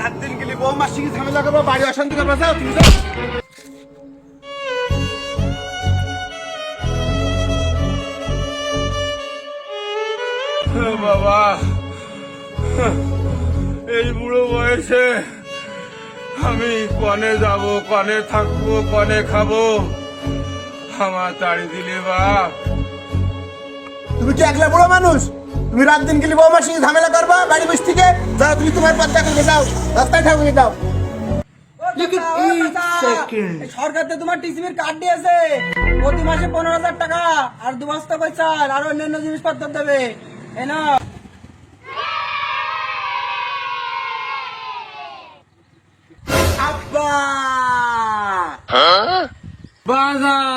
রাত দিন গেলি বৌমার সঙ্গে ঝামেলা করবো, বাড়ি অশান্তি করবো, যাও তুমি যাও। বাবা, এই বুড়ো বয়সে আমি কনে যাব, কনে থাকবো, কনে খাবো? আমার তাড়ি দিলে বাপ। তুমি কি একলা বড় মানুষ? তুমি রাত দিন গেলি বৌমার সঙ্গে ঝামেলা করবা বাড়ি বসে থেকে? যাও তুমি তোমার পথ দেখে যাও, রাস্তায় ঠাকুর যাও। সরকার তো তোমার টিসিবির কার্ড দিয়েছে, প্রতি মাসে 15,000 টাকা আর 2 বস্তা করে চাল আর অন্যান্য জিনিসপত্র দেবে। এই নাও। আব্বা বাজার